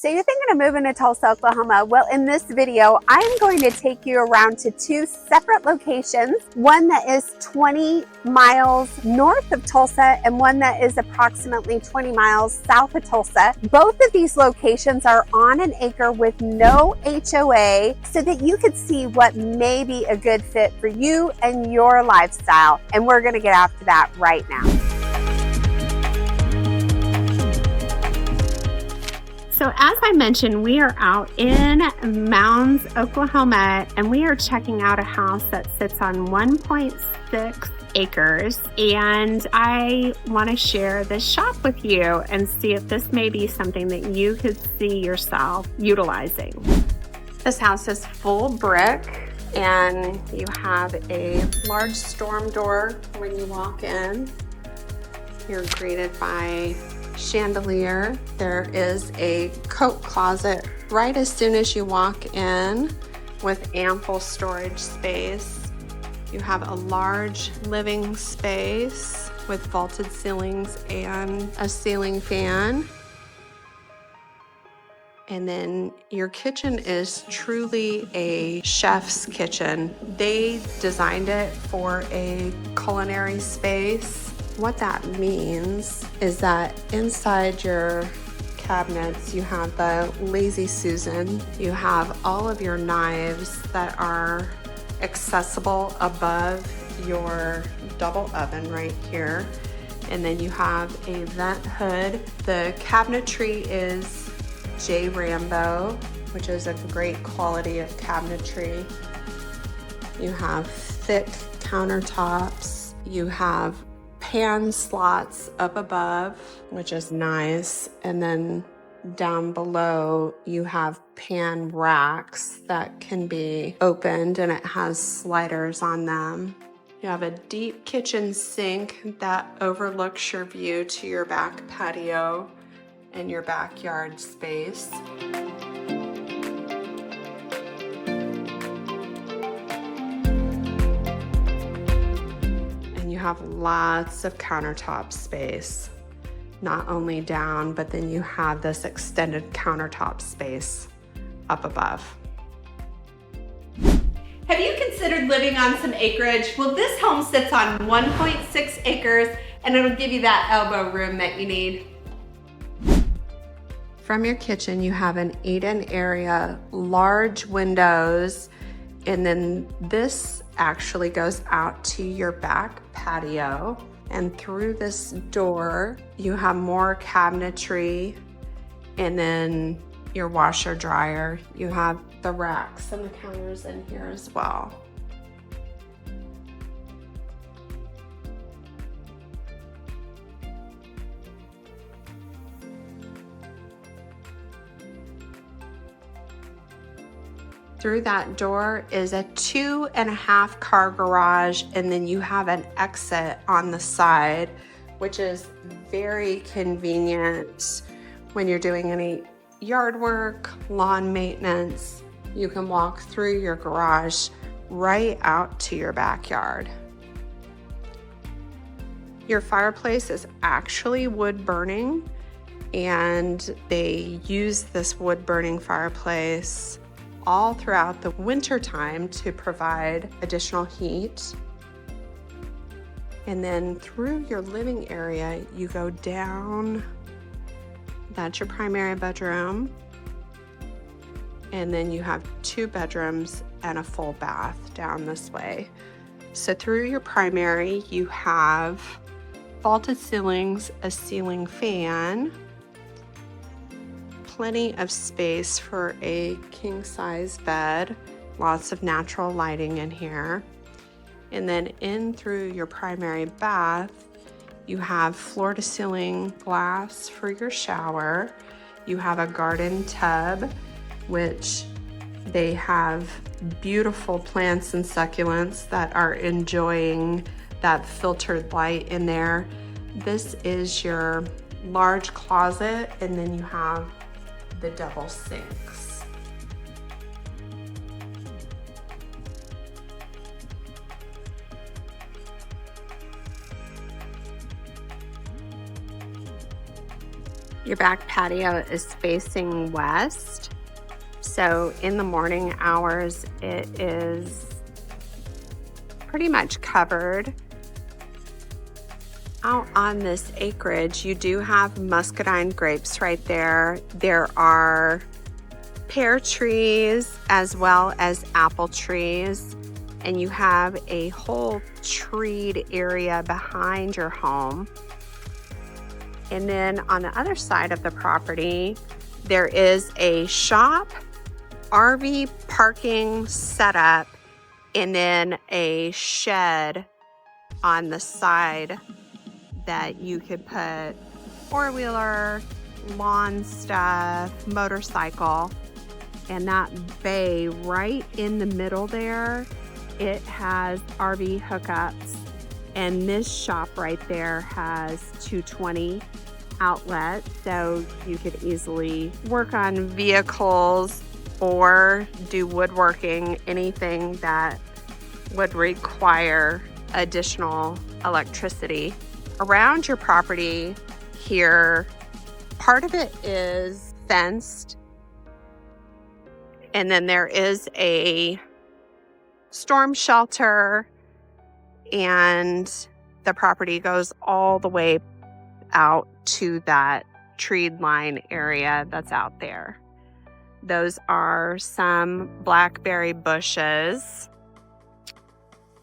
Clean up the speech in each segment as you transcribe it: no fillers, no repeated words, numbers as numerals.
So you're thinking of moving to Tulsa, Oklahoma. Well, in this video, I'm going to take you around to two separate locations. One that is 20 miles north of Tulsa and one that is approximately 20 miles south of Tulsa. Both of these locations are on an acre with no HOA so that you could see what may be a good fit for you and your lifestyle. And we're going to get after that right now. So as I mentioned, we are out in Mounds, Oklahoma, and we are checking out a house that sits on 1.6 acres. And I want to share this shop with you and see if this may be something that you could see yourself utilizing. This house is full brick, and you have a large storm door when you walk in. You're greeted by chandelier. There is a coat closet right as soon as you walk in with ample storage space. You have a large living space with vaulted ceilings and a ceiling fan. And then your kitchen is truly a chef's kitchen. They designed it for a culinary space. What that means is that inside your cabinets, you have the Lazy Susan. You have all of your knives that are accessible above your double oven right here. And then you have a vent hood. The cabinetry is J. Rambo, which is a great quality of cabinetry. You have thick countertops. You have pan slots up above, which is nice. And then down below, you have pan racks that can be opened, and it has sliders on them. You have a deep kitchen sink that overlooks your view to your back patio and your backyard space. You have lots of countertop space, not only down, but then you have this extended countertop space up above. Have you considered living on some acreage? Well, this home sits on 1.6 acres and it'll give you that elbow room that you need. From your kitchen, you have an eat-in area, large windows, and then this actually goes out to your back patio. And through this door, you have more cabinetry, and then your washer dryer. You have the racks and the counters in here as well. Through that door is a 2.5 car garage, and then you have an exit on the side, which is very convenient when you're doing any yard work, lawn maintenance. You can walk through your garage right out to your backyard. Your fireplace is actually wood burning, and they use this wood burning fireplace all throughout the winter time to provide additional heat. And then through your living area, you go down. That's your primary bedroom. And then you have 2 bedrooms and a full bath down this way. So through your primary, you have vaulted ceilings, a ceiling fan, plenty of space for a king-size bed, lots of natural lighting in here. And then in through your primary bath, you have floor-to-ceiling glass for your shower. You have a garden tub, which they have beautiful plants and succulents that are enjoying that filtered light in there. This is your large closet, and then you have the double sinks. Your back patio is facing west. So in the morning hours, it is pretty much covered. Out on this acreage, you do have muscadine grapes right there. There are pear trees as well as apple trees, and you have a whole treed area behind your home. And then on the other side of the property, there is a shop, RV parking setup, and then a shed on the side that you could put four-wheeler, lawn stuff, motorcycle. And that bay right in the middle there, it has RV hookups. And this shop right there has 220 outlets, so you could easily work on vehicles or do woodworking, anything that would require additional electricity. Around your property here, part of it is fenced, and then there is a storm shelter, and the property goes all the way out to that treed line area that's out there. Those are some blackberry bushes.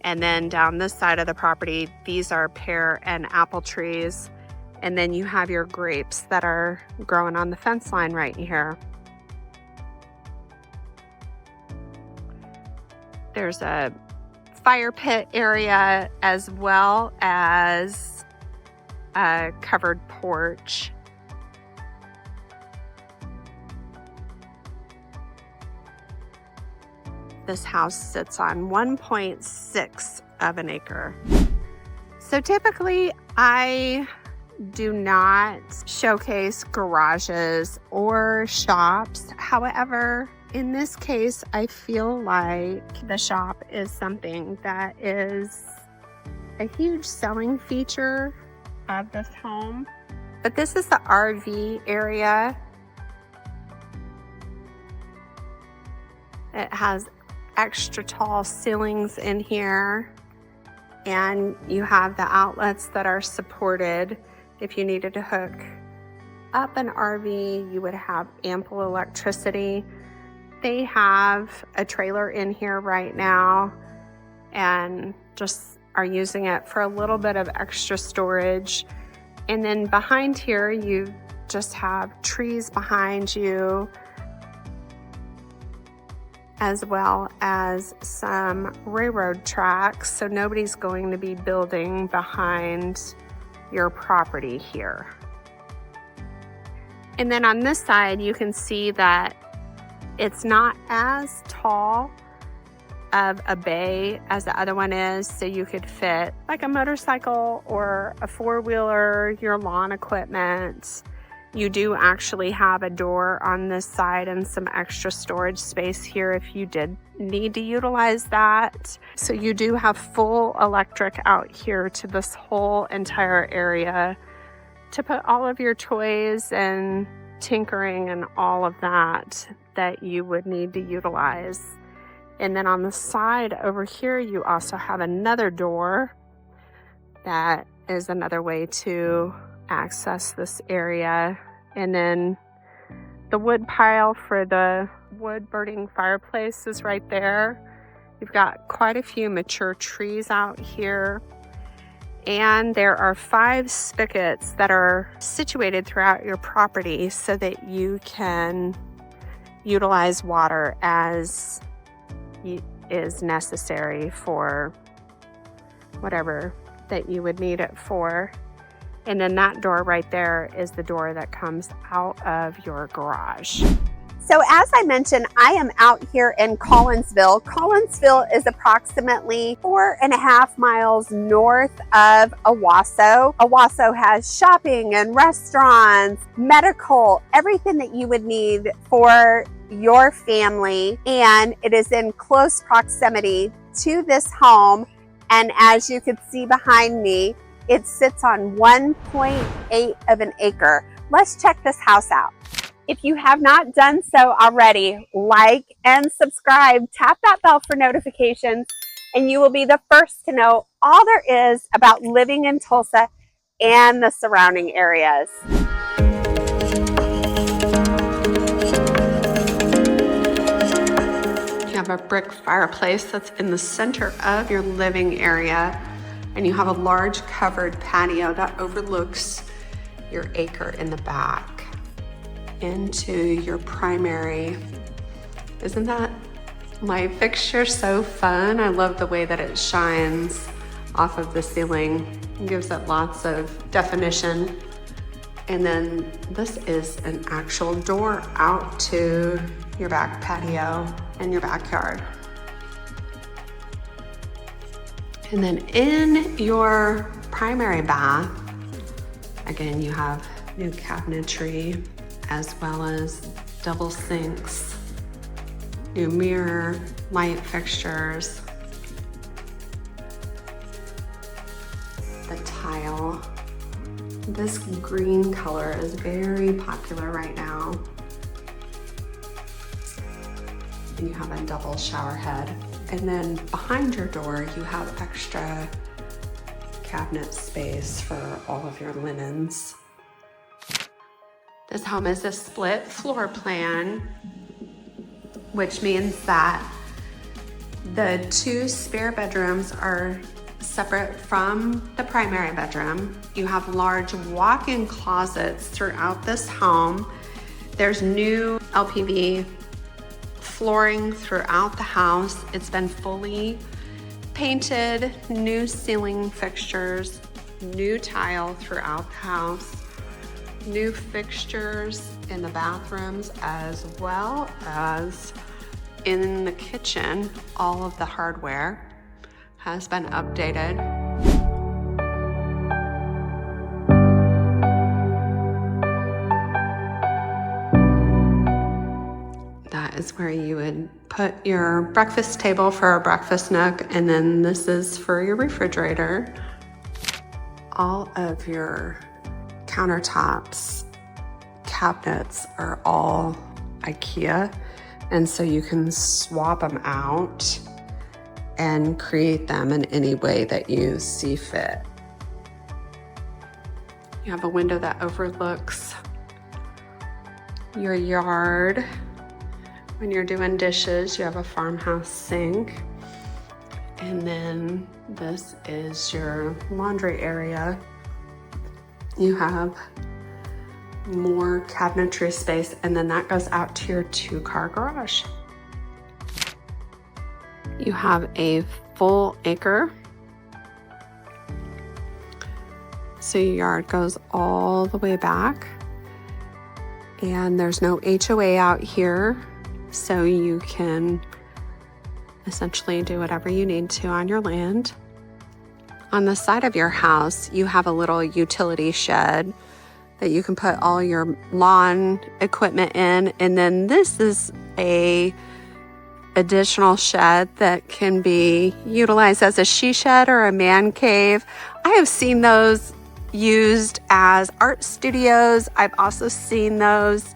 And then down this side of the property, these are pear and apple trees. And then you have your grapes that are growing on the fence line right here. There's a fire pit area as well as a covered porch. This house sits on 1.6 of an acre. So typically I do not showcase garages or shops. However, in this case, I feel like the shop is something that is a huge selling feature of this home. But this is the RV area. It has extra tall ceilings in here, and you have the outlets that are supported. If you needed to hook up an RV, you would have ample electricity. They have a trailer in here right now and just are using it for a little bit of extra storage. And then behind here, you just have trees behind you, as well as some railroad tracks. So nobody's going to be building behind your property here. And then on this side, you can see that it's not as tall of a bay as the other one is, so you could fit like a motorcycle or a four-wheeler, your lawn equipment. You do actually have a door on this side and some extra storage space here if you did need to utilize that. So you do have full electric out here to this whole entire area to put all of your toys and tinkering and all of that you would need to utilize. And then on the side over here, you also have another door that is another way to access this area. And then the wood pile for the wood burning fireplace is right there. You've got quite a few mature trees out here. And there are 5 spigots that are situated throughout your property so that you can utilize water as is necessary for whatever that you would need it for. And then that door right there is the door that comes out of your garage. So as I mentioned, I am out here in Collinsville. Collinsville is approximately 4.5 miles north of Owasso. Owasso has shopping and restaurants, medical, everything that you would need for your family. And it is in close proximity to this home. And as you can see behind me, it sits on 1.8 of an acre, let's check this house out. If you have not done so already, like and subscribe, tap that bell for notifications, and you will be the first to know all there is about living in Tulsa and the surrounding areas. You have a brick fireplace that's in the center of your living area, and you have a large covered patio that overlooks your acre in the back into your primary. Isn't that light fixture so fun? I love the way that it shines off of the ceiling. It gives it lots of definition. And then this is an actual door out to your back patio and your backyard. And then in your primary bath, again, you have new cabinetry as well as double sinks, new mirror, light fixtures, the tile. This green color is very popular right now. And you have a double shower head. And then behind your door, you have extra cabinet space for all of your linens. This home is a split floor plan, which means that the 2 spare bedrooms are separate from the primary bedroom. You have large walk-in closets throughout this home. There's new LPV flooring throughout the house. It's been fully painted, new ceiling fixtures, new tile throughout the house, new fixtures in the bathrooms as well as in the kitchen. All of the hardware has been updated. That is where you would put your breakfast table for a breakfast nook, and then this is for your refrigerator. All of your countertops, cabinets are all IKEA, and so you can swap them out and create them in any way that you see fit. You have a window that overlooks your yard. When you're doing dishes, you have a farmhouse sink. And then this is your laundry area. You have more cabinetry space, and then that goes out to your 2-car garage. You have a full acre. So your yard goes all the way back, and there's no HOA out here, so you can essentially do whatever you need to on your land. On the side of your house, you have a little utility shed that you can put all your lawn equipment in. And then this is a additional shed that can be utilized as a she shed or a man cave. I have seen those used as art studios. I've also seen those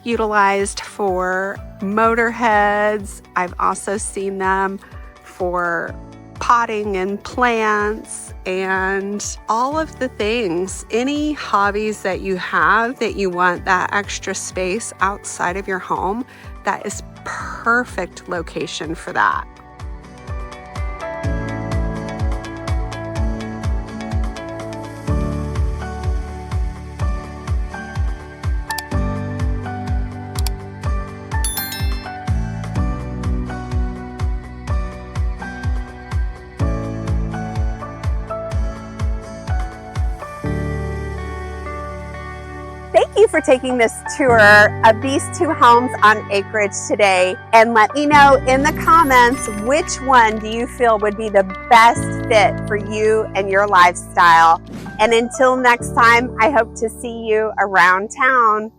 utilized for motorheads. I've also seen them for potting and plants and all of the things. Any hobbies that you have that you want that extra space outside of your home, that is perfect location for that. Thank you for taking this tour of these 2 homes on Acreage today, and let me know in the comments which one do you feel would be the best fit for you and your lifestyle. And until next time, I hope to see you around town.